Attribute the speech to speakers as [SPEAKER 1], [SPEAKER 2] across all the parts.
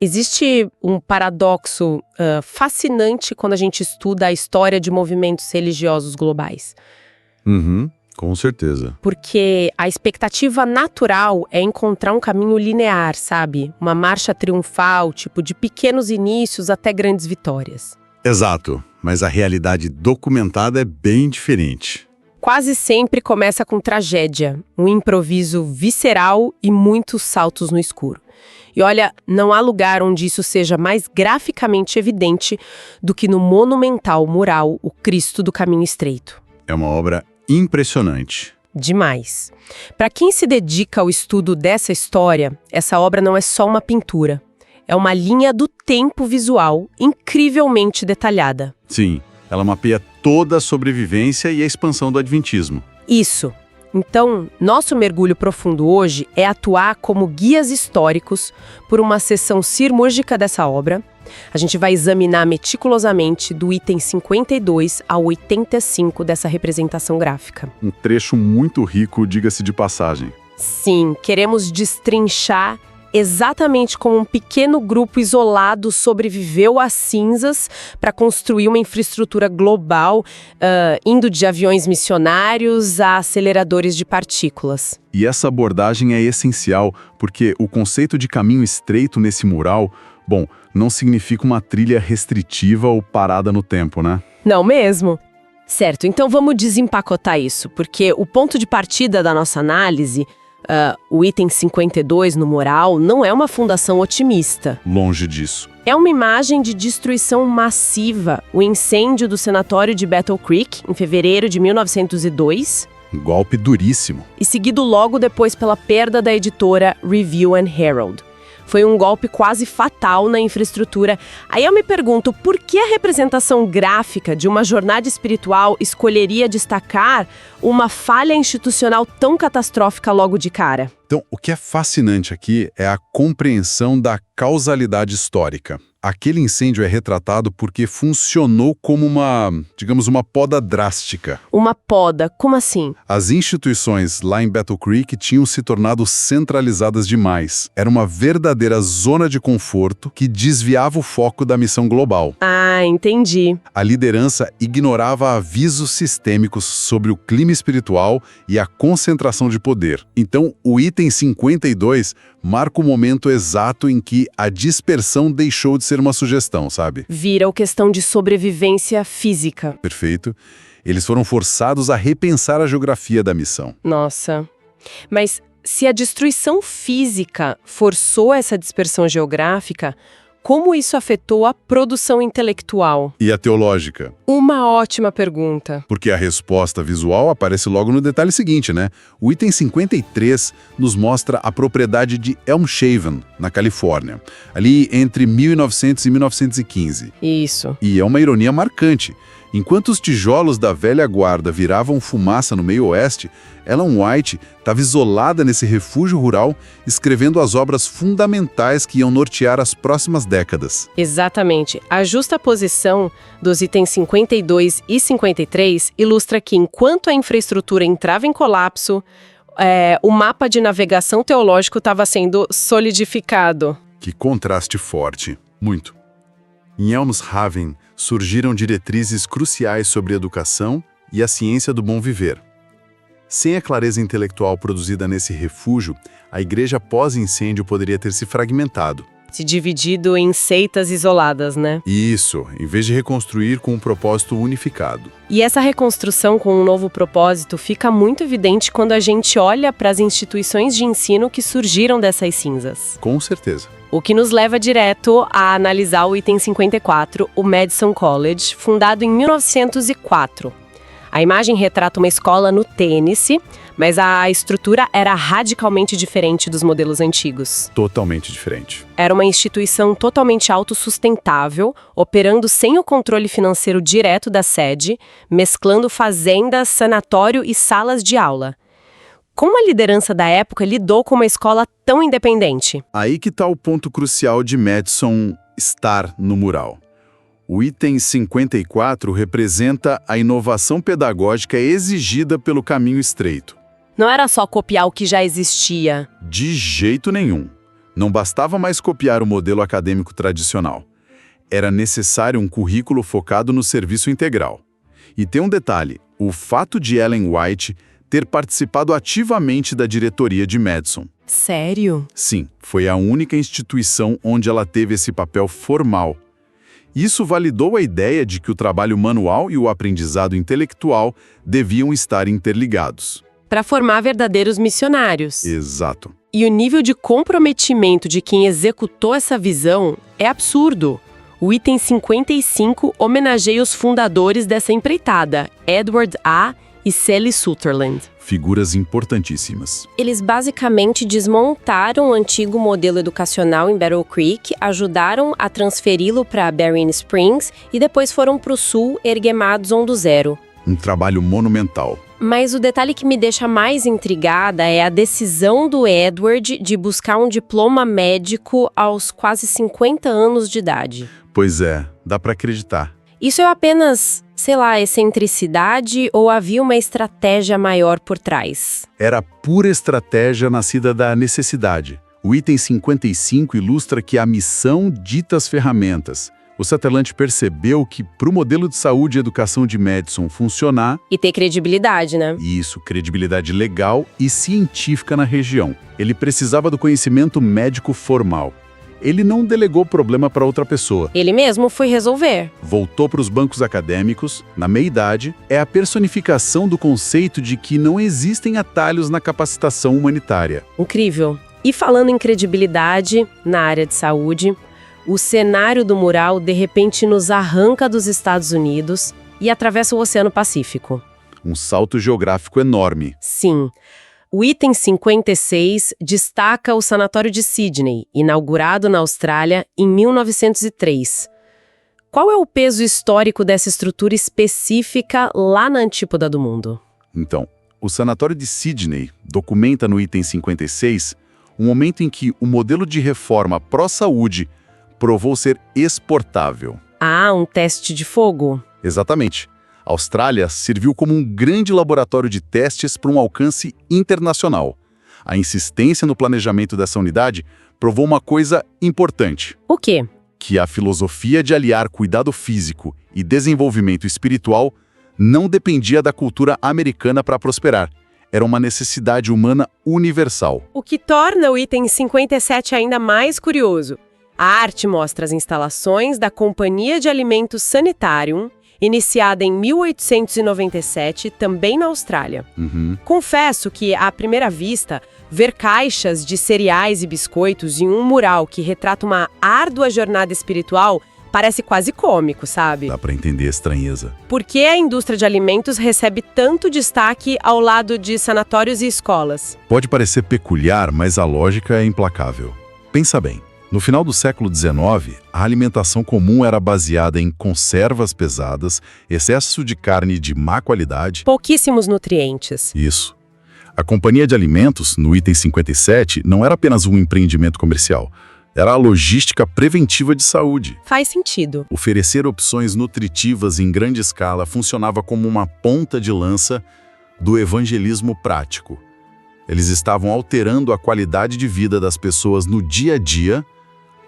[SPEAKER 1] Existe um paradoxo fascinante quando a gente estuda a história de movimentos religiosos globais.
[SPEAKER 2] Uhum, com certeza.
[SPEAKER 1] Porque a expectativa natural é encontrar um caminho linear, sabe? Uma marcha triunfal, tipo de pequenos inícios até grandes vitórias.
[SPEAKER 2] Exato, mas a realidade documentada é bem diferente.
[SPEAKER 1] Quase sempre começa com tragédia, um improviso visceral e muitos saltos no escuro. E olha, não há lugar onde isso seja mais graficamente evidente do que no monumental mural O Cristo do Caminho Estreito.
[SPEAKER 2] É uma obra impressionante.
[SPEAKER 1] Demais. Para quem se dedica ao estudo dessa história, essa obra não é só uma pintura. É uma linha do tempo visual incrivelmente detalhada.
[SPEAKER 2] Sim, ela mapeia toda a sobrevivência e a expansão do Adventismo.
[SPEAKER 1] Isso. Então, nosso mergulho profundo hoje é atuar como guias históricos por uma sessão cirúrgica dessa obra. A gente vai examinar meticulosamente do item 52 ao 85 dessa representação gráfica.
[SPEAKER 2] Um trecho muito rico, diga-se de passagem.
[SPEAKER 1] Sim, queremos destrinchar exatamente como um pequeno grupo isolado sobreviveu às cinzas para construir uma infraestrutura global, indo de aviões missionários a aceleradores de partículas.
[SPEAKER 2] E essa abordagem é essencial, porque o conceito de caminho estreito nesse mural, bom, não significa uma trilha restritiva ou parada no tempo, né?
[SPEAKER 1] Não mesmo? Certo, então vamos desempacotar isso, porque o ponto de partida da nossa análise, o item 52 no mural, não é uma fundação otimista.
[SPEAKER 2] Longe disso.
[SPEAKER 1] É uma imagem de destruição massiva, o incêndio do sanatório de Battle Creek, em fevereiro de 1902.
[SPEAKER 2] Um golpe duríssimo.
[SPEAKER 1] E seguido logo depois pela perda da editora Review and Herald. Foi um golpe quase fatal na infraestrutura. Aí eu me pergunto, por que a representação gráfica de uma jornada espiritual escolheria destacar uma falha institucional tão catastrófica logo de cara?
[SPEAKER 2] Então, o que é fascinante aqui é a compreensão da causalidade histórica. Aquele incêndio é retratado porque funcionou como uma poda drástica.
[SPEAKER 1] Uma poda? Como assim?
[SPEAKER 2] As instituições lá em Battle Creek tinham se tornado centralizadas demais. Era uma verdadeira zona de conforto que desviava o foco da missão global.
[SPEAKER 1] Ah, entendi.
[SPEAKER 2] A liderança ignorava avisos sistêmicos sobre o clima espiritual e a concentração de poder. Então, o item 52 marca o momento exato em que a dispersão deixou de ser uma sugestão, sabe?
[SPEAKER 1] Vira a questão de sobrevivência física.
[SPEAKER 2] Perfeito. Eles foram forçados a repensar a geografia da missão.
[SPEAKER 1] Nossa. Mas se a destruição física forçou essa dispersão geográfica, como isso afetou a produção intelectual?
[SPEAKER 2] E a teológica?
[SPEAKER 1] Uma ótima pergunta.
[SPEAKER 2] Porque a resposta visual aparece logo no detalhe seguinte, né? O item 53 nos mostra a propriedade de Elmshaven, na Califórnia, ali entre 1900 e 1915.
[SPEAKER 1] Isso.
[SPEAKER 2] E é uma ironia marcante. Enquanto os tijolos da velha guarda viravam fumaça no meio oeste, Ellen White estava isolada nesse refúgio rural, escrevendo as obras fundamentais que iam nortear as próximas décadas.
[SPEAKER 1] Exatamente. A justaposição dos itens 52 e 53 ilustra que, enquanto a infraestrutura entrava em colapso, o mapa de navegação teológico estava sendo solidificado.
[SPEAKER 2] Que contraste forte. Muito. Em Elmshaven, surgiram diretrizes cruciais sobre educação e a ciência do bom viver. Sem a clareza intelectual produzida nesse refúgio, a igreja pós-incêndio poderia ter se fragmentado.
[SPEAKER 1] Se dividido em seitas isoladas, né?
[SPEAKER 2] Isso, em vez de reconstruir com um propósito unificado.
[SPEAKER 1] E essa reconstrução com um novo propósito fica muito evidente quando a gente olha para as instituições de ensino que surgiram dessas cinzas.
[SPEAKER 2] Com certeza.
[SPEAKER 1] O que nos leva direto a analisar o item 54, o Madison College, fundado em 1904. A imagem retrata uma escola no Tennessee, mas a estrutura era radicalmente diferente dos modelos antigos.
[SPEAKER 2] Totalmente diferente.
[SPEAKER 1] Era uma instituição totalmente autossustentável, operando sem o controle financeiro direto da sede, mesclando fazendas, sanatório e salas de aula. Como a liderança da época lidou com uma escola tão independente?
[SPEAKER 2] Aí que está o ponto crucial de Madison estar no mural. O item 54 representa a inovação pedagógica exigida pelo caminho estreito.
[SPEAKER 1] Não era só copiar o que já existia.
[SPEAKER 2] De jeito nenhum. Não bastava mais copiar o modelo acadêmico tradicional. Era necessário um currículo focado no serviço integral. E tem um detalhe, o fato de Ellen White ter participado ativamente da diretoria de Madison.
[SPEAKER 1] Sério?
[SPEAKER 2] Sim, foi a única instituição onde ela teve esse papel formal. Isso validou a ideia de que o trabalho manual e o aprendizado intelectual deviam estar interligados.
[SPEAKER 1] Para formar verdadeiros missionários.
[SPEAKER 2] Exato.
[SPEAKER 1] E o nível de comprometimento de quem executou essa visão é absurdo. O item 55 homenageia os fundadores dessa empreitada, Edward A. e Sally Sutherland.
[SPEAKER 2] Figuras importantíssimas.
[SPEAKER 3] Eles basicamente desmontaram o antigo modelo educacional em Battle Creek, ajudaram a transferi-lo para Berrien Springs e depois foram para o sul erguer Madison do zero.
[SPEAKER 2] Um trabalho monumental.
[SPEAKER 3] Mas o detalhe que me deixa mais intrigada é a decisão do Edward de buscar um diploma médico aos quase 50 anos de idade.
[SPEAKER 2] Pois é, dá para acreditar.
[SPEAKER 3] Isso é apenas, sei lá, excentricidade ou havia uma estratégia maior por trás?
[SPEAKER 2] Era pura estratégia nascida da necessidade. O item 55 ilustra que a missão dita as ferramentas. O Sutherland percebeu que, para o modelo de saúde e educação de Madison funcionar...
[SPEAKER 3] E ter credibilidade, né?
[SPEAKER 2] Isso, credibilidade legal e científica na região. Ele precisava do conhecimento médico formal. Ele não delegou o problema para outra pessoa.
[SPEAKER 3] Ele mesmo foi resolver.
[SPEAKER 2] Voltou para os bancos acadêmicos, na meia-idade, é a personificação do conceito de que não existem atalhos na capacitação humanitária.
[SPEAKER 1] Incrível. E falando em credibilidade na área de saúde, o cenário do mural de repente nos arranca dos Estados Unidos e atravessa o Oceano Pacífico.
[SPEAKER 2] Um salto geográfico enorme.
[SPEAKER 1] Sim. O item 56 destaca o Sanatório de Sydney, inaugurado na Austrália em 1903. Qual é o peso histórico dessa estrutura específica lá na antípoda do mundo?
[SPEAKER 2] Então, o Sanatório de Sydney documenta no item 56 um momento em que o modelo de reforma pró-saúde provou ser exportável.
[SPEAKER 1] Ah, um teste de fogo?
[SPEAKER 2] Exatamente. A Austrália serviu como um grande laboratório de testes para um alcance internacional. A insistência no planejamento dessa unidade provou uma coisa importante.
[SPEAKER 1] O quê?
[SPEAKER 2] Que a filosofia de aliar cuidado físico e desenvolvimento espiritual não dependia da cultura americana para prosperar. Era uma necessidade humana universal.
[SPEAKER 1] O que torna o item 57 ainda mais curioso. A arte mostra as instalações da Companhia de Alimentos Sanitarium, iniciada em 1897, também na Austrália. Confesso que, à primeira vista, ver caixas de cereais e biscoitos em um mural que retrata uma árdua jornada espiritual parece quase cômico, sabe?
[SPEAKER 2] Dá para entender a estranheza.
[SPEAKER 1] Por que a indústria de alimentos recebe tanto destaque ao lado de sanatórios e escolas?
[SPEAKER 2] Pode parecer peculiar, mas a lógica é implacável. Pensa bem. No final do século XIX, a alimentação comum era baseada em conservas pesadas, excesso de carne de má qualidade...
[SPEAKER 1] Pouquíssimos nutrientes.
[SPEAKER 2] Isso. A Companhia de Alimentos, no item 57, não era apenas um empreendimento comercial. Era a logística preventiva de saúde.
[SPEAKER 1] Faz sentido.
[SPEAKER 2] Oferecer opções nutritivas em grande escala funcionava como uma ponta de lança do evangelismo prático. Eles estavam alterando a qualidade de vida das pessoas no dia a dia,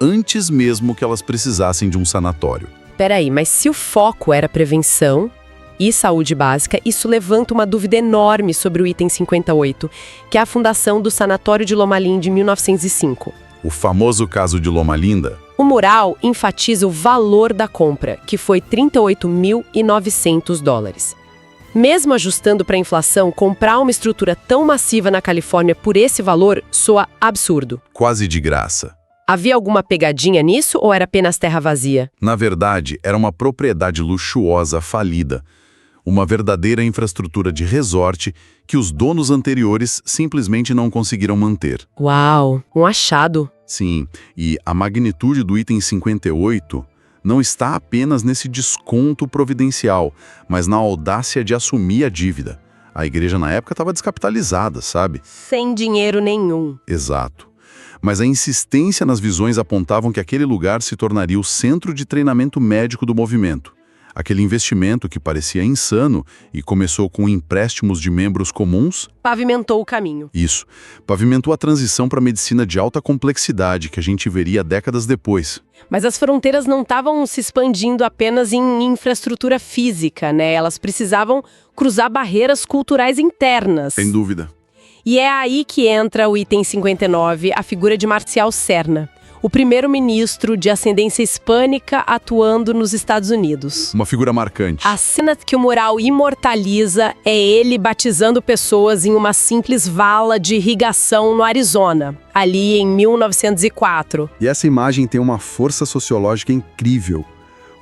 [SPEAKER 2] antes mesmo que elas precisassem de um sanatório.
[SPEAKER 1] Peraí, mas se o foco era prevenção e saúde básica, isso levanta uma dúvida enorme sobre o item 58, que é a fundação do Sanatório de Loma Linda de 1905.
[SPEAKER 2] O famoso caso de Loma Linda.
[SPEAKER 1] O mural enfatiza o valor da compra, que foi $38.900. Mesmo ajustando para a inflação, comprar uma estrutura tão massiva na Califórnia por esse valor soa absurdo.
[SPEAKER 2] Quase de graça.
[SPEAKER 1] Havia alguma pegadinha nisso ou era apenas terra vazia?
[SPEAKER 2] Na verdade, era uma propriedade luxuosa falida. Uma verdadeira infraestrutura de resort que os donos anteriores simplesmente não conseguiram manter.
[SPEAKER 1] Uau, um achado.
[SPEAKER 2] Sim, e a magnitude do item 58 não está apenas nesse desconto providencial, mas na audácia de assumir a dívida. A igreja na época estava descapitalizada, sabe?
[SPEAKER 1] Sem dinheiro nenhum.
[SPEAKER 2] Exato. Mas a insistência nas visões apontavam que aquele lugar se tornaria o centro de treinamento médico do movimento. Aquele investimento que parecia insano e começou com empréstimos de membros comuns.
[SPEAKER 1] Pavimentou o caminho.
[SPEAKER 2] Isso. Pavimentou a transição para a medicina de alta complexidade que a gente veria décadas depois.
[SPEAKER 1] Mas as fronteiras não estavam se expandindo apenas em infraestrutura física, né? Elas precisavam cruzar barreiras culturais internas.
[SPEAKER 2] Sem dúvida.
[SPEAKER 1] E é aí que entra o item 59, a figura de Marcial Serna, o primeiro-ministro de ascendência hispânica atuando nos Estados Unidos.
[SPEAKER 2] Uma figura marcante.
[SPEAKER 1] A cena que o mural imortaliza é ele batizando pessoas em uma simples vala de irrigação no Arizona, ali em 1904.
[SPEAKER 4] E essa imagem tem uma força sociológica incrível.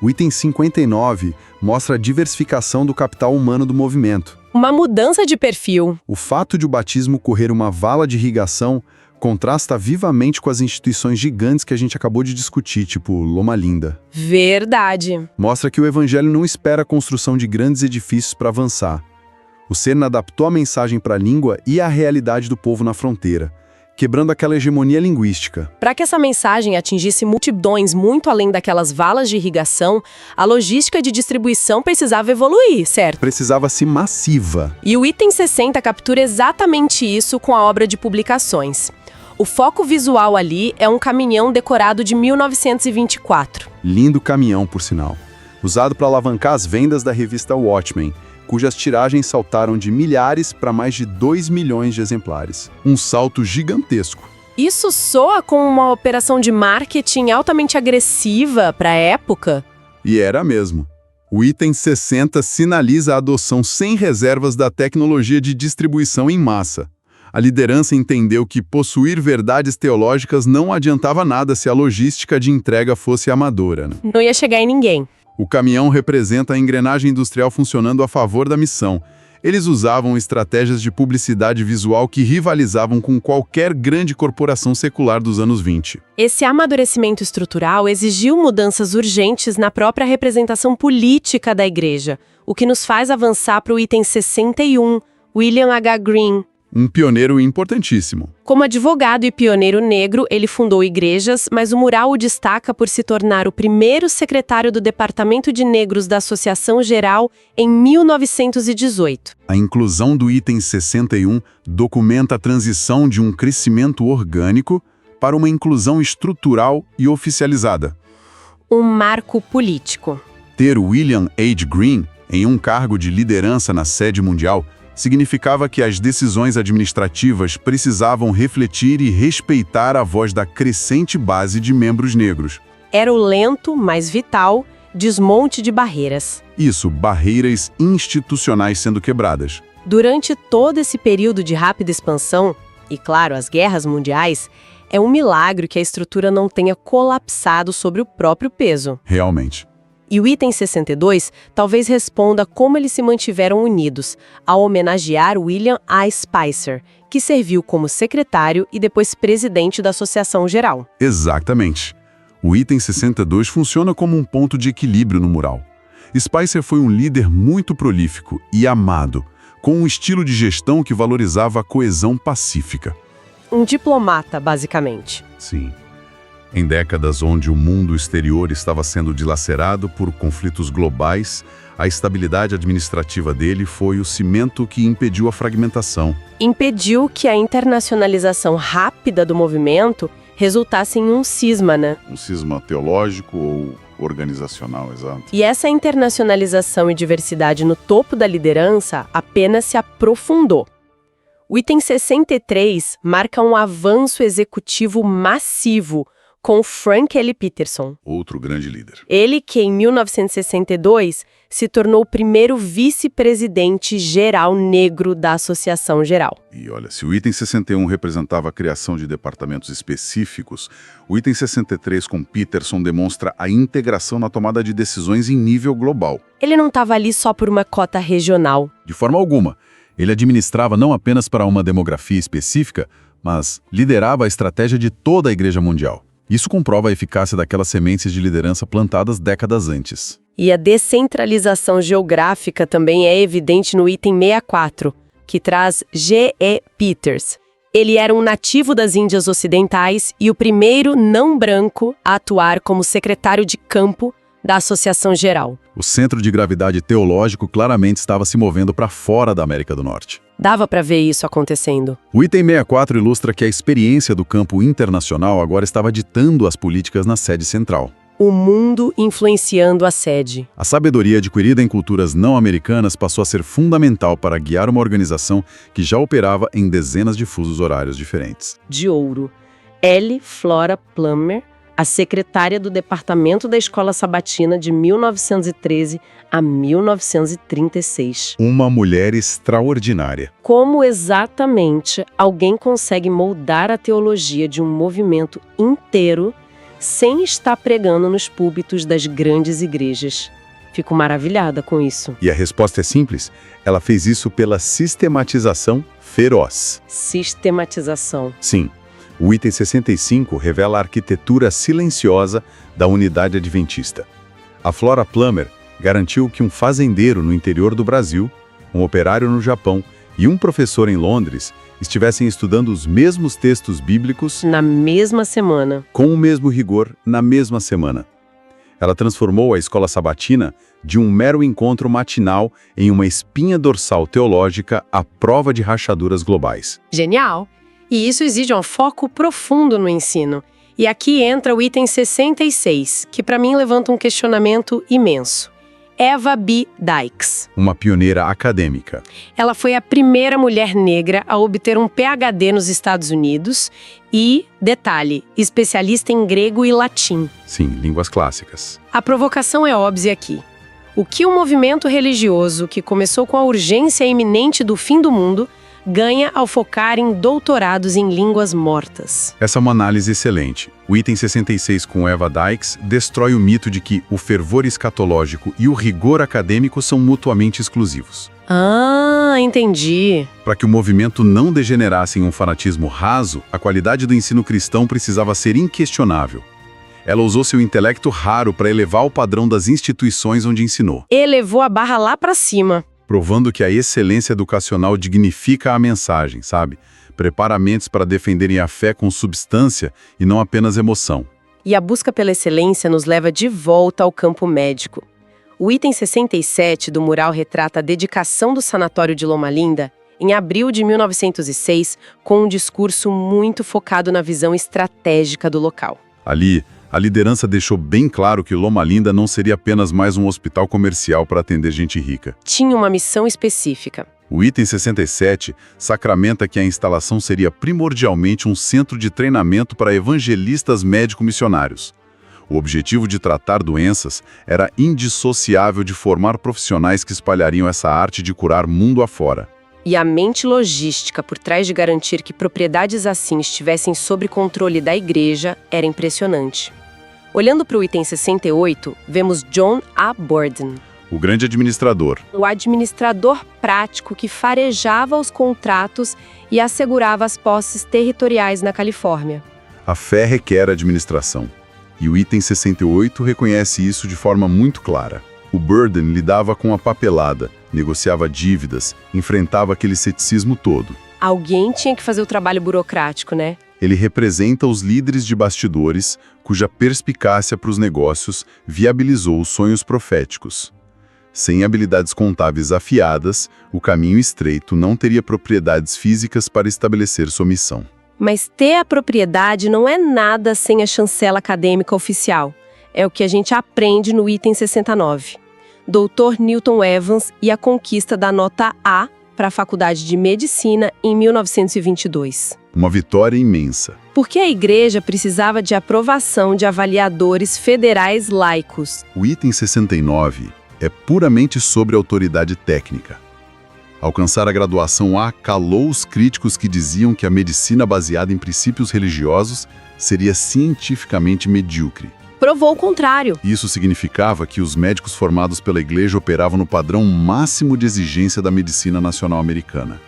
[SPEAKER 4] O item 59 mostra a diversificação do capital humano do movimento.
[SPEAKER 1] Uma mudança de perfil.
[SPEAKER 4] O fato de o batismo correr uma vala de irrigação contrasta vivamente com as instituições gigantes que a gente acabou de discutir, tipo Loma Linda.
[SPEAKER 1] Verdade.
[SPEAKER 4] Mostra que o evangelho não espera a construção de grandes edifícios para avançar. O Serna adaptou a mensagem para a língua e a realidade do povo na fronteira, quebrando aquela hegemonia linguística.
[SPEAKER 1] Para que essa mensagem atingisse multidões muito além daquelas valas de irrigação, a logística de distribuição precisava evoluir, certo?
[SPEAKER 4] Precisava ser massiva.
[SPEAKER 1] E o item 60 captura exatamente isso com a obra de publicações. O foco visual ali é um caminhão decorado de 1924.
[SPEAKER 4] Lindo caminhão, por sinal. Usado para alavancar as vendas da revista Watchmen, cujas tiragens saltaram de milhares para mais de 2 milhões de exemplares.
[SPEAKER 2] Um salto gigantesco.
[SPEAKER 1] Isso soa como uma operação de marketing altamente agressiva para a época?
[SPEAKER 2] E era mesmo. O item 60 sinaliza a adoção sem reservas da tecnologia de distribuição em massa. A liderança entendeu que possuir verdades teológicas não adiantava nada se a logística de entrega fosse amadora, né?
[SPEAKER 1] Não ia chegar em ninguém.
[SPEAKER 2] O caminhão representa a engrenagem industrial funcionando a favor da missão. Eles usavam estratégias de publicidade visual que rivalizavam com qualquer grande corporação secular dos anos 20.
[SPEAKER 1] Esse amadurecimento estrutural exigiu mudanças urgentes na própria representação política da igreja, o que nos faz avançar para o item 61, William H. Green.
[SPEAKER 2] Um pioneiro importantíssimo.
[SPEAKER 1] Como advogado e pioneiro negro, ele fundou igrejas, mas o mural o destaca por se tornar o primeiro secretário do Departamento de Negros da Associação Geral em 1918.
[SPEAKER 2] A inclusão do item 61 documenta a transição de um crescimento orgânico para uma inclusão estrutural e oficializada.
[SPEAKER 1] Um marco político.
[SPEAKER 2] Ter William H. Green em um cargo de liderança na sede mundial significava que as decisões administrativas precisavam refletir e respeitar a voz da crescente base de membros negros.
[SPEAKER 1] Era o lento, mas vital, desmonte de barreiras.
[SPEAKER 2] Isso, barreiras institucionais sendo quebradas.
[SPEAKER 1] Durante todo esse período de rápida expansão, e claro, as guerras mundiais, é um milagre que a estrutura não tenha colapsado sobre o próprio peso.
[SPEAKER 2] Realmente.
[SPEAKER 1] E o item 62 talvez responda como eles se mantiveram unidos, ao homenagear William A. Spicer, que serviu como secretário e depois presidente da Associação Geral.
[SPEAKER 2] Exatamente. O item 62 funciona como um ponto de equilíbrio no mural. Spicer foi um líder muito prolífico e amado, com um estilo de gestão que valorizava a coesão pacífica.
[SPEAKER 1] Um diplomata, basicamente.
[SPEAKER 2] Sim. Em décadas onde o mundo exterior estava sendo dilacerado por conflitos globais, a estabilidade administrativa dele foi o cimento que impediu a fragmentação.
[SPEAKER 1] Impediu que a internacionalização rápida do movimento resultasse em um cisma, né?
[SPEAKER 2] Um cisma teológico ou organizacional, exato.
[SPEAKER 1] E essa internacionalização e diversidade no topo da liderança apenas se aprofundou. O item 63 marca um avanço executivo massivo, com Frank L. Peterson.
[SPEAKER 2] Outro grande líder.
[SPEAKER 1] Ele que, em 1962, se tornou o primeiro vice-presidente geral negro da Associação Geral.
[SPEAKER 2] E olha, se o item 61 representava a criação de departamentos específicos, o item 63 com Peterson demonstra a integração na tomada de decisões em nível global.
[SPEAKER 1] Ele não estava ali só por uma cota regional.
[SPEAKER 2] De forma alguma. Ele administrava não apenas para uma demografia específica, mas liderava a estratégia de toda a Igreja Mundial. Isso comprova a eficácia daquelas sementes de liderança plantadas décadas antes.
[SPEAKER 1] E a descentralização geográfica também é evidente no item 64, que traz G.E. Peters. Ele era um nativo das Índias Ocidentais e o primeiro não branco a atuar como secretário de campo da Associação Geral.
[SPEAKER 4] O centro de gravidade teológico claramente estava se movendo para fora da América do Norte.
[SPEAKER 1] Dava para ver isso acontecendo.
[SPEAKER 4] O item 64 ilustra que a experiência do campo internacional agora estava ditando as políticas na sede central.
[SPEAKER 1] O mundo influenciando a sede.
[SPEAKER 4] A sabedoria adquirida em culturas não americanas passou a ser fundamental para guiar uma organização que já operava em dezenas de fusos horários diferentes.
[SPEAKER 1] De ouro. L. Flora Plummer, a secretária do Departamento da Escola Sabatina de 1913 a 1936.
[SPEAKER 4] Uma mulher extraordinária.
[SPEAKER 1] Como exatamente alguém consegue moldar a teologia de um movimento inteiro sem estar pregando nos púlpitos das grandes igrejas? Fico maravilhada com isso.
[SPEAKER 4] E a resposta é simples. Ela fez isso pela sistematização feroz.
[SPEAKER 1] Sistematização.
[SPEAKER 4] Sim. O item 65 revela a arquitetura silenciosa da unidade adventista. A Flora Plummer garantiu que um fazendeiro no interior do Brasil, um operário no Japão e um professor em Londres estivessem estudando os mesmos textos bíblicos
[SPEAKER 1] na mesma semana,
[SPEAKER 4] com o mesmo rigor na mesma semana. Ela transformou a escola sabatina de um mero encontro matinal em uma espinha dorsal teológica à prova de rachaduras globais.
[SPEAKER 1] Genial! E isso exige um foco profundo no ensino. E aqui entra o item 66, que para mim levanta um questionamento imenso. Eva B. Dykes.
[SPEAKER 4] Uma pioneira acadêmica.
[SPEAKER 1] Ela foi a primeira mulher negra a obter um PhD nos Estados Unidos e, detalhe, especialista em grego e latim.
[SPEAKER 4] Sim, línguas clássicas.
[SPEAKER 1] A provocação é óbvia aqui. O que o movimento religioso, que começou com a urgência iminente do fim do mundo, ganha ao focar em doutorados em línguas mortas?
[SPEAKER 4] Essa é uma análise excelente. O item 66 com Eva Dykes destrói o mito de que o fervor escatológico e o rigor acadêmico são mutuamente exclusivos.
[SPEAKER 1] Ah, entendi.
[SPEAKER 4] Para que o movimento não degenerasse em um fanatismo raso, a qualidade do ensino cristão precisava ser inquestionável. Ela usou seu intelecto raro para elevar o padrão das instituições onde ensinou.
[SPEAKER 1] Elevou a barra lá para cima.
[SPEAKER 4] Provando que a excelência educacional dignifica a mensagem, sabe? Prepara mentes para defenderem a fé com substância e não apenas emoção.
[SPEAKER 1] E a busca pela excelência nos leva de volta ao campo médico. O item 67 do mural retrata a dedicação do sanatório de Loma Linda em abril de 1906, com um discurso muito focado na visão estratégica do local.
[SPEAKER 4] Ali, a liderança deixou bem claro que Loma Linda não seria apenas mais um hospital comercial para atender gente rica.
[SPEAKER 1] Tinha uma missão específica.
[SPEAKER 4] O item 67 sacramenta que a instalação seria primordialmente um centro de treinamento para evangelistas médico-missionários. O objetivo de tratar doenças era indissociável de formar profissionais que espalhariam essa arte de curar mundo afora.
[SPEAKER 1] E a mente logística por trás de garantir que propriedades assim estivessem sob controle da igreja era impressionante. Olhando para o item 68, vemos John A. Borden,
[SPEAKER 4] o grande administrador.
[SPEAKER 1] O administrador prático que farejava os contratos e assegurava as posses territoriais na Califórnia.
[SPEAKER 4] A fé requer administração. E o item 68 reconhece isso de forma muito clara. O Burden lidava com a papelada, negociava dívidas, enfrentava aquele ceticismo todo.
[SPEAKER 1] Alguém tinha que fazer o trabalho burocrático, né?
[SPEAKER 4] Ele representa os líderes de bastidores, cuja perspicácia para os negócios viabilizou os sonhos proféticos. Sem habilidades contábeis afiadas, o caminho estreito não teria propriedades físicas para estabelecer sua missão.
[SPEAKER 1] Mas ter a propriedade não é nada sem a chancela acadêmica oficial. É o que a gente aprende no item 69. Dr. Newton Evans e a conquista da nota A para a Faculdade de Medicina em 1922.
[SPEAKER 4] Uma vitória imensa.
[SPEAKER 1] Porque a igreja precisava de aprovação de avaliadores federais laicos.
[SPEAKER 4] O item 69 é puramente sobre autoridade técnica. Alcançar a graduação A calou os críticos que diziam que a medicina baseada em princípios religiosos seria cientificamente medíocre.
[SPEAKER 1] Provou o contrário.
[SPEAKER 4] Isso significava que os médicos formados pela igreja operavam no padrão máximo de exigência da medicina nacional americana.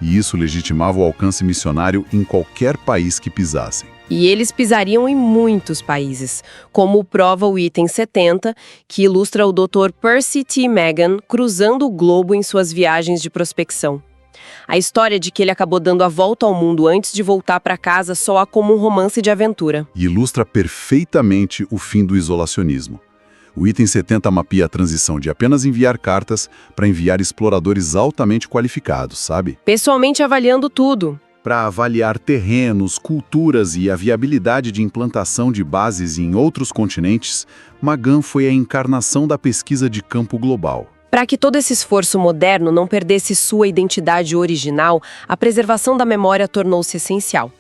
[SPEAKER 4] E isso legitimava o alcance missionário em qualquer país que pisassem.
[SPEAKER 1] E eles pisariam em muitos países, como prova o item 70, que ilustra o Dr. Percy T. Magan cruzando o globo em suas viagens de prospecção. A história de que ele acabou dando a volta ao mundo antes de voltar para casa soa como um romance de aventura.
[SPEAKER 4] E ilustra perfeitamente o fim do isolacionismo. O item 70 mapeia a transição de apenas enviar cartas para enviar exploradores altamente qualificados, sabe?
[SPEAKER 1] Pessoalmente avaliando tudo.
[SPEAKER 4] Para avaliar terrenos, culturas e a viabilidade de implantação de bases em outros continentes, Magan foi a encarnação da pesquisa de campo global.
[SPEAKER 1] Para que todo esse esforço moderno não perdesse sua identidade original, a preservação da memória tornou-se essencial.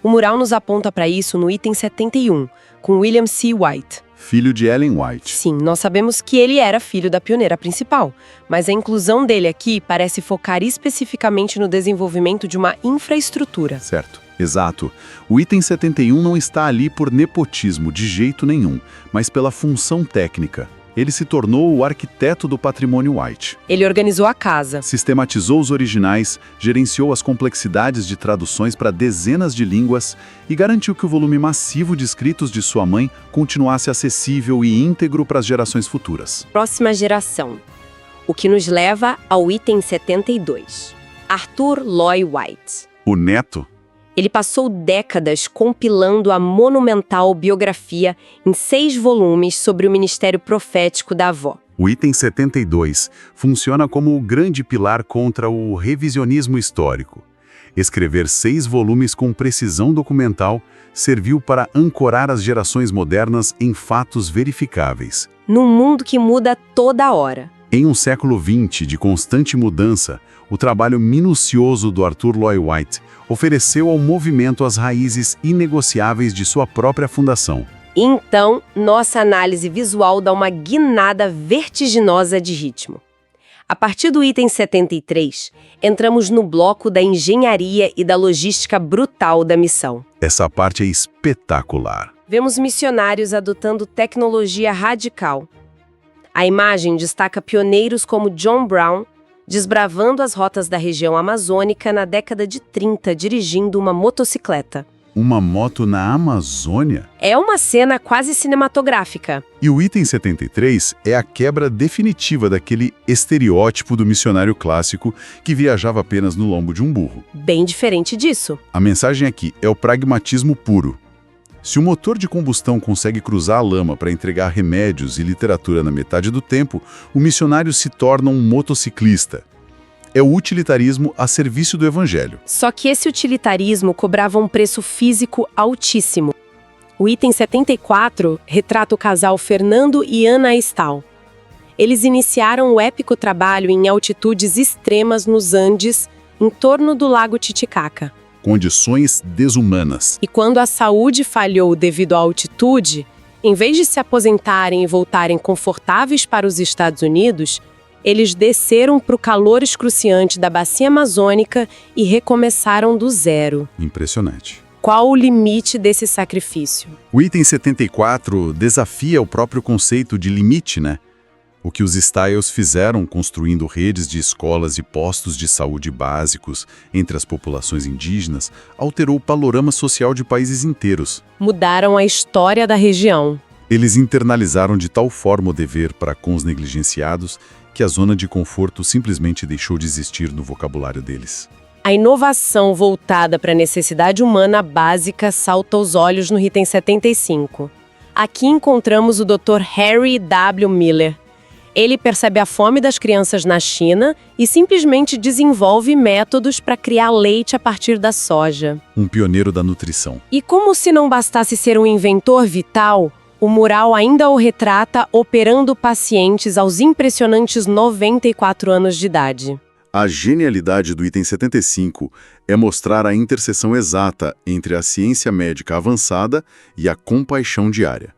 [SPEAKER 1] O mural nos aponta para isso no item 71, com William C. White.
[SPEAKER 4] Filho de Ellen White.
[SPEAKER 1] Sim, nós sabemos que ele era filho da pioneira principal, mas a inclusão dele aqui parece focar especificamente no desenvolvimento de uma infraestrutura.
[SPEAKER 4] Certo, exato. O item 71 não está ali por nepotismo de jeito nenhum, mas pela função técnica. Ele se tornou o arquiteto do patrimônio White.
[SPEAKER 1] Ele organizou a casa,
[SPEAKER 4] Sistematizou os originais, gerenciou as complexidades de traduções para dezenas de línguas e garantiu que o volume massivo de escritos de sua mãe continuasse acessível e íntegro para as gerações futuras.
[SPEAKER 3] Próxima geração. O que nos leva ao item 72. Arthur Loy White.
[SPEAKER 4] O neto?
[SPEAKER 3] Ele passou décadas compilando a monumental biografia em 6 volumes sobre o ministério profético da avó.
[SPEAKER 4] O item 72 funciona como o grande pilar contra o revisionismo histórico. Escrever 6 volumes com precisão documental serviu para ancorar as gerações modernas em fatos verificáveis.
[SPEAKER 3] Num mundo que muda toda hora.
[SPEAKER 4] Em um século XX de constante mudança, o trabalho minucioso do Arthur Loy White ofereceu ao movimento as raízes inegociáveis de sua própria fundação.
[SPEAKER 3] Então, nossa análise visual dá uma guinada vertiginosa de ritmo. A partir do item 73, entramos no bloco da engenharia e da logística brutal da missão.
[SPEAKER 4] Essa parte é espetacular.
[SPEAKER 3] Vemos missionários adotando tecnologia radical. A imagem destaca pioneiros como John Brown, desbravando as rotas da região amazônica na década de 30, dirigindo uma motocicleta.
[SPEAKER 4] Uma moto na Amazônia?
[SPEAKER 3] É uma cena quase cinematográfica.
[SPEAKER 4] E o item 73 é a quebra definitiva daquele estereótipo do missionário clássico que viajava apenas no lombo de um burro.
[SPEAKER 3] Bem diferente disso.
[SPEAKER 4] A mensagem aqui é o pragmatismo puro. Se o motor de combustão consegue cruzar a lama para entregar remédios e literatura na metade do tempo, o missionário se torna um motociclista. É o utilitarismo a serviço do evangelho.
[SPEAKER 3] Só que esse utilitarismo cobrava um preço físico altíssimo. O item 74 retrata o casal Fernando e Ana Stahl. Eles iniciaram o épico trabalho em altitudes extremas nos Andes, em torno do Lago Titicaca.
[SPEAKER 4] Condições desumanas.
[SPEAKER 1] E quando a saúde falhou devido à altitude, em vez de se aposentarem e voltarem confortáveis para os Estados Unidos, eles desceram para o calor excruciante da bacia amazônica e recomeçaram do zero.
[SPEAKER 4] Impressionante.
[SPEAKER 1] Qual o limite desse sacrifício?
[SPEAKER 4] O item 74 desafia o próprio conceito de limite, né? O que os Stiles fizeram construindo redes de escolas e postos de saúde básicos entre as populações indígenas alterou o panorama social de países inteiros.
[SPEAKER 1] Mudaram a história da região.
[SPEAKER 4] Eles internalizaram de tal forma o dever para com os negligenciados que a zona de conforto simplesmente deixou de existir no vocabulário deles.
[SPEAKER 1] A inovação voltada para a necessidade humana básica salta aos olhos no item 75. Aqui encontramos o Dr. Harry W. Miller. Ele percebe a fome das crianças na China e simplesmente desenvolve métodos para criar leite a partir da soja.
[SPEAKER 4] Um pioneiro da nutrição.
[SPEAKER 1] E como se não bastasse ser um inventor vital, o mural ainda o retrata operando pacientes aos impressionantes 94 anos de idade.
[SPEAKER 4] A genialidade do item 75 é mostrar a interseção exata entre a ciência médica avançada e a compaixão diária.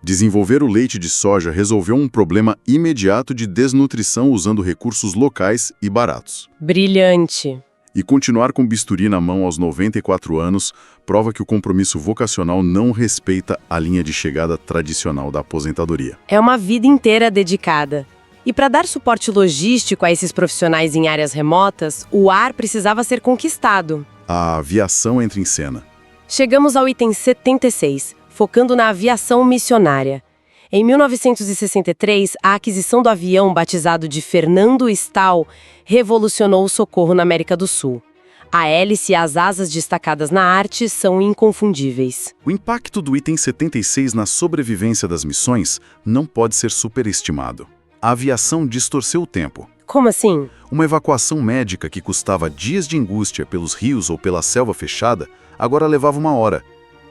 [SPEAKER 4] Desenvolver o leite de soja resolveu um problema imediato de desnutrição usando recursos locais e baratos.
[SPEAKER 1] Brilhante!
[SPEAKER 4] E continuar com bisturi na mão aos 94 anos prova que o compromisso vocacional não respeita a linha de chegada tradicional da aposentadoria.
[SPEAKER 1] É uma vida inteira dedicada. E para dar suporte logístico a esses profissionais em áreas remotas, o ar precisava ser conquistado.
[SPEAKER 4] A aviação entra em cena.
[SPEAKER 1] Chegamos ao item 76, focando na aviação missionária. Em 1963, a aquisição do avião batizado de Fernando Stahl revolucionou o socorro na América do Sul.
[SPEAKER 3] A hélice e as asas destacadas na arte são inconfundíveis.
[SPEAKER 2] O impacto do item 76 na sobrevivência das missões não pode ser superestimado. A aviação distorceu o tempo.
[SPEAKER 3] Como assim?
[SPEAKER 2] Uma evacuação médica que custava dias de angústia pelos rios ou pela selva fechada, agora levava 1 hora.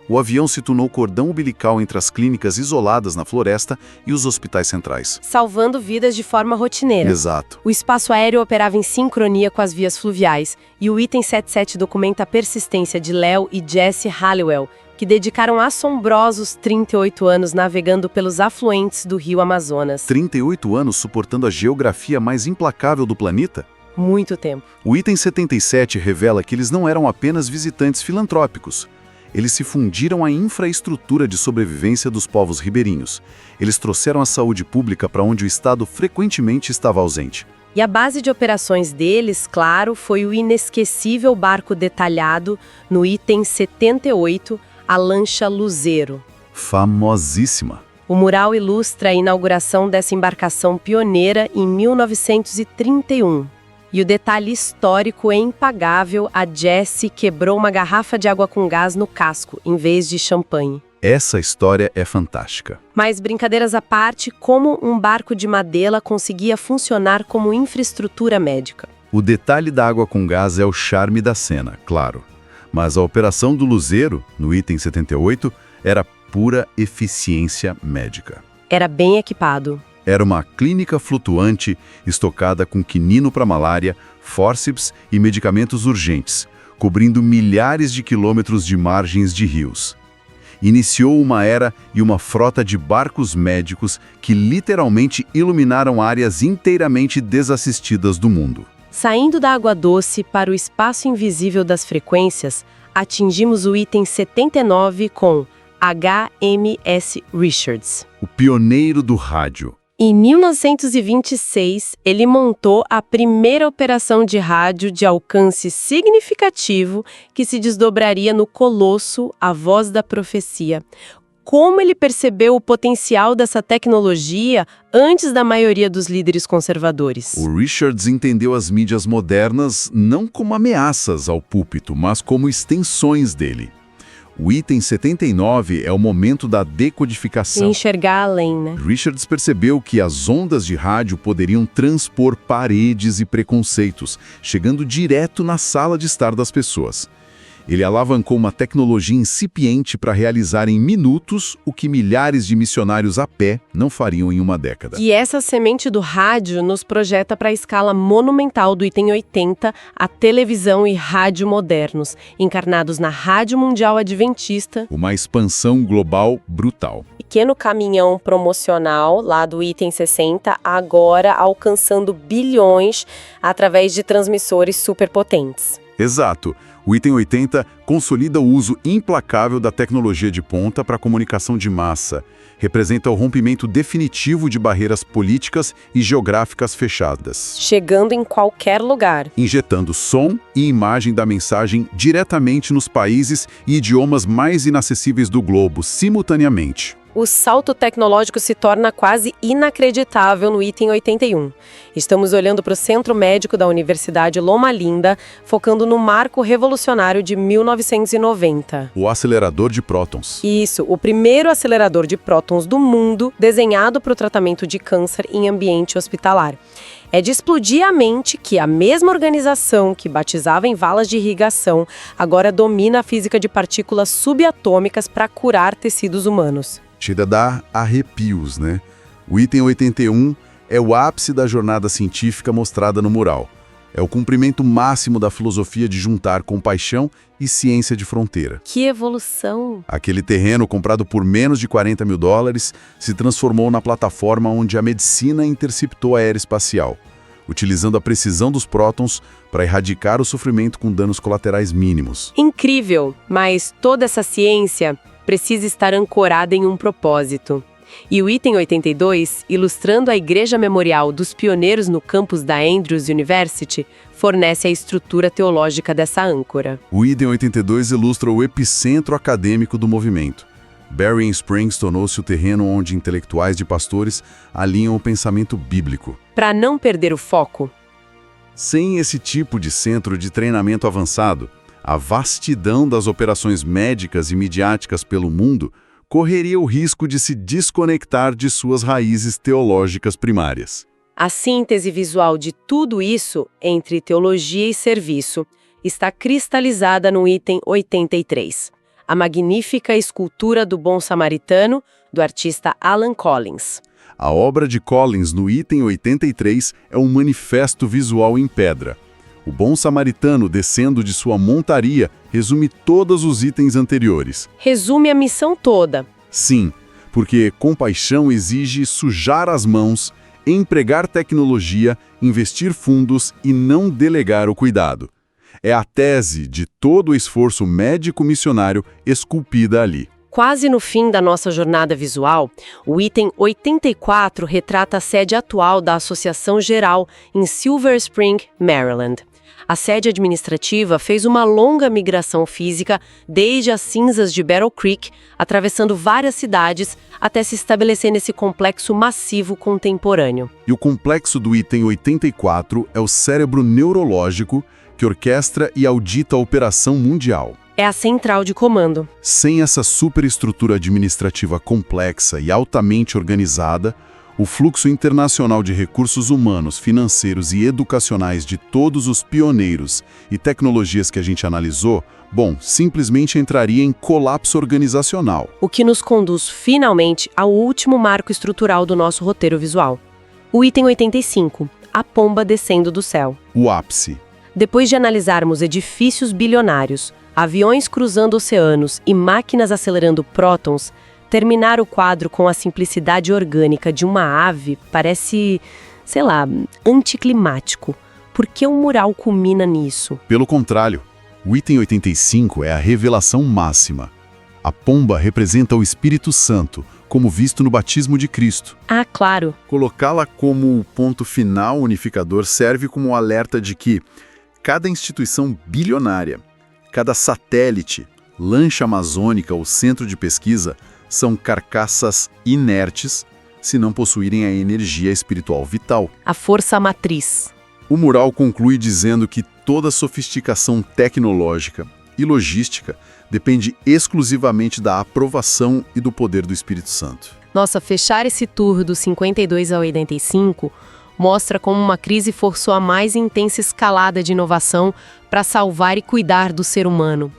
[SPEAKER 2] O avião se tornou cordão umbilical entre as clínicas isoladas na floresta e os hospitais centrais.
[SPEAKER 3] Salvando vidas de forma rotineira.
[SPEAKER 2] Exato.
[SPEAKER 3] O espaço aéreo operava em sincronia com as vias fluviais, e o item 77 documenta a persistência de Léo e Jesse Halliwell, que dedicaram assombrosos 38 anos navegando pelos afluentes do rio Amazonas.
[SPEAKER 2] 38 anos suportando a geografia mais implacável do planeta?
[SPEAKER 3] Muito tempo.
[SPEAKER 2] O item 77 revela que eles não eram apenas visitantes filantrópicos. Eles se fundiram à infraestrutura de sobrevivência dos povos ribeirinhos. Eles trouxeram a saúde pública para onde o Estado frequentemente estava ausente.
[SPEAKER 3] E a base de operações deles, claro, foi o inesquecível barco detalhado no item 78, a lancha Luzeiro.
[SPEAKER 2] Famosíssima.
[SPEAKER 3] O mural ilustra a inauguração dessa embarcação pioneira em 1931. E o detalhe histórico é impagável: a Jessie quebrou uma garrafa de água com gás no casco, em vez de champanhe.
[SPEAKER 2] Essa história é fantástica.
[SPEAKER 3] Mas, brincadeiras à parte, como um barco de Madeira conseguia funcionar como infraestrutura médica?
[SPEAKER 2] O detalhe da água com gás é o charme da cena, claro. Mas a operação do Luzeiro, no item 78, era pura eficiência médica.
[SPEAKER 3] Era bem equipado.
[SPEAKER 2] Era uma clínica flutuante estocada com quinino para malária, fórceps e medicamentos urgentes, cobrindo milhares de quilômetros de margens de rios. Iniciou uma era e uma frota de barcos médicos que literalmente iluminaram áreas inteiramente desassistidas do mundo.
[SPEAKER 3] Saindo da água doce para o espaço invisível das frequências, atingimos o item 79 com HMS Richards.
[SPEAKER 2] O pioneiro do rádio.
[SPEAKER 3] Em 1926, ele montou a primeira operação de rádio de alcance significativo que se desdobraria no Colosso, a Voz da Profecia. Como ele percebeu o potencial dessa tecnologia antes da maioria dos líderes conservadores?
[SPEAKER 2] O Richards entendeu as mídias modernas não como ameaças ao púlpito, mas como extensões dele. O item 79 é o momento da decodificação.
[SPEAKER 3] Enxergar além, né?
[SPEAKER 2] Richards percebeu que as ondas de rádio poderiam transpor paredes e preconceitos, chegando direto na sala de estar das pessoas. Ele alavancou uma tecnologia incipiente para realizar em minutos o que milhares de missionários a pé não fariam em uma década.
[SPEAKER 3] E essa semente do rádio nos projeta para a escala monumental do item 80, a televisão e rádio modernos, encarnados na Rádio Mundial Adventista.
[SPEAKER 2] Uma expansão global brutal.
[SPEAKER 3] Pequeno caminhão promocional, lá do item 60, agora alcançando bilhões através de transmissores superpotentes.
[SPEAKER 2] Exato. O item 80 consolida o uso implacável da tecnologia de ponta para a comunicação de massa. Representa o rompimento definitivo de barreiras políticas e geográficas fechadas.
[SPEAKER 3] Chegando em qualquer lugar.
[SPEAKER 2] Injetando som e imagem da mensagem diretamente nos países e idiomas mais inacessíveis do globo, simultaneamente.
[SPEAKER 3] O salto tecnológico se torna quase inacreditável no item 81. Estamos olhando para o Centro Médico da Universidade Loma Linda, focando no marco revolucionário de 1990.
[SPEAKER 2] O acelerador de prótons.
[SPEAKER 3] Isso, o primeiro acelerador de prótons do mundo, desenhado para o tratamento de câncer em ambiente hospitalar. É de explodir a mente que a mesma organização que batizava em valas de irrigação agora domina a física de partículas subatômicas para curar tecidos humanos.
[SPEAKER 2] Chega a dar arrepios, né? O item 81 é o ápice da jornada científica mostrada no mural. É o cumprimento máximo da filosofia de juntar compaixão e ciência de fronteira.
[SPEAKER 3] Que evolução!
[SPEAKER 2] Aquele terreno comprado por menos de $40 mil se transformou na plataforma onde a medicina interceptou a era espacial, utilizando a precisão dos prótons para erradicar o sofrimento com danos colaterais mínimos.
[SPEAKER 3] Incrível, mas toda essa ciência precisa estar ancorada em um propósito. E o item 82, ilustrando a Igreja Memorial dos Pioneiros no campus da Andrews University, fornece a estrutura teológica dessa âncora.
[SPEAKER 2] O item 82 ilustra o epicentro acadêmico do movimento. Berrien Springs tornou-se o terreno onde intelectuais de pastores alinham o pensamento bíblico.
[SPEAKER 3] Para não perder o foco,
[SPEAKER 2] Sem esse tipo de centro de treinamento avançado, a vastidão das operações médicas e midiáticas pelo mundo correria o risco de se desconectar de suas raízes teológicas primárias.
[SPEAKER 3] A síntese visual de tudo isso, entre teologia e serviço, está cristalizada no item 83, a magnífica escultura do Bom Samaritano, do artista Alan Collins.
[SPEAKER 2] A obra de Collins no item 83 é um manifesto visual em pedra. O Bom Samaritano descendo de sua montaria resume todos os itens anteriores.
[SPEAKER 3] Resume a missão toda.
[SPEAKER 2] Sim, porque compaixão exige sujar as mãos, empregar tecnologia, investir fundos e não delegar o cuidado. É a tese de todo o esforço médico-missionário esculpida ali.
[SPEAKER 3] Quase no fim da nossa jornada visual, o item 84 retrata a sede atual da Associação Geral em Silver Spring, Maryland. A sede administrativa fez uma longa migração física desde as cinzas de Battle Creek, atravessando várias cidades, até se estabelecer nesse complexo massivo contemporâneo.
[SPEAKER 2] E o complexo do item 84 é o cérebro neurológico que orquestra e audita a operação mundial.
[SPEAKER 3] É a central de comando.
[SPEAKER 2] Sem essa superestrutura administrativa complexa e altamente organizada, o fluxo internacional de recursos humanos, financeiros e educacionais de todos os pioneiros e tecnologias que a gente analisou, simplesmente entraria em colapso organizacional.
[SPEAKER 3] O que nos conduz finalmente ao último marco estrutural do nosso roteiro visual. O item 85, a pomba descendo do céu.
[SPEAKER 2] O ápice.
[SPEAKER 3] Depois de analisarmos edifícios bilionários, aviões cruzando oceanos e máquinas acelerando prótons, terminar o quadro com a simplicidade orgânica de uma ave parece, anticlimático. Por que o mural culmina nisso?
[SPEAKER 2] Pelo contrário, o item 85 é a revelação máxima. A pomba representa o Espírito Santo, como visto no batismo de Cristo.
[SPEAKER 3] Ah, claro.
[SPEAKER 2] Colocá-la como o ponto final unificador serve como um alerta de que cada instituição bilionária, cada satélite, lancha amazônica ou centro de pesquisa são carcaças inertes se não possuírem a energia espiritual vital.
[SPEAKER 3] A força matriz.
[SPEAKER 2] O mural conclui dizendo que toda sofisticação tecnológica e logística depende exclusivamente da aprovação e do poder do Espírito Santo.
[SPEAKER 3] Nossa, fechar esse tour do 52 ao 85 mostra como uma crise forçou a mais intensa escalada de inovação para salvar e cuidar do ser humano.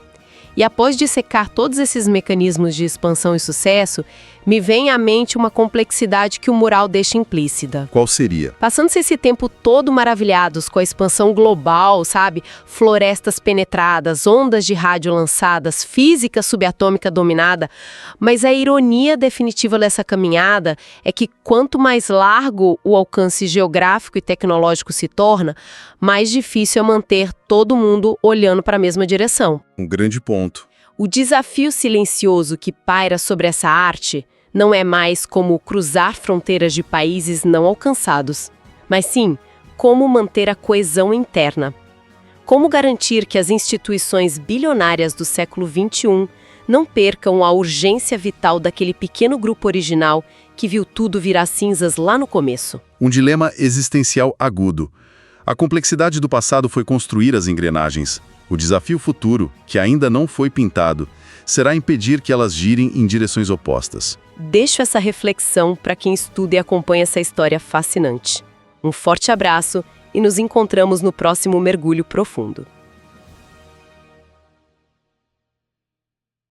[SPEAKER 3] E após dissecar todos esses mecanismos de expansão e sucesso, me vem à mente uma complexidade que o mural deixa implícita.
[SPEAKER 2] Qual seria?
[SPEAKER 3] Passando-se esse tempo todo maravilhados com a expansão global, florestas penetradas, ondas de rádio lançadas, física subatômica dominada, mas a ironia definitiva dessa caminhada é que quanto mais largo o alcance geográfico e tecnológico se torna, mais difícil é manter todo mundo olhando para a mesma direção.
[SPEAKER 2] Um grande ponto.
[SPEAKER 3] O desafio silencioso que paira sobre essa arte não é mais como cruzar fronteiras de países não alcançados, mas sim como manter a coesão interna. Como garantir que as instituições bilionárias do século XXI não percam a urgência vital daquele pequeno grupo original que viu tudo virar cinzas lá no começo.
[SPEAKER 2] Um dilema existencial agudo. A complexidade do passado foi construir as engrenagens. O desafio futuro, que ainda não foi pintado, será impedir que elas girem em direções opostas.
[SPEAKER 3] Deixo essa reflexão para quem estuda e acompanha essa história fascinante. Um forte abraço e nos encontramos no próximo Mergulho Profundo.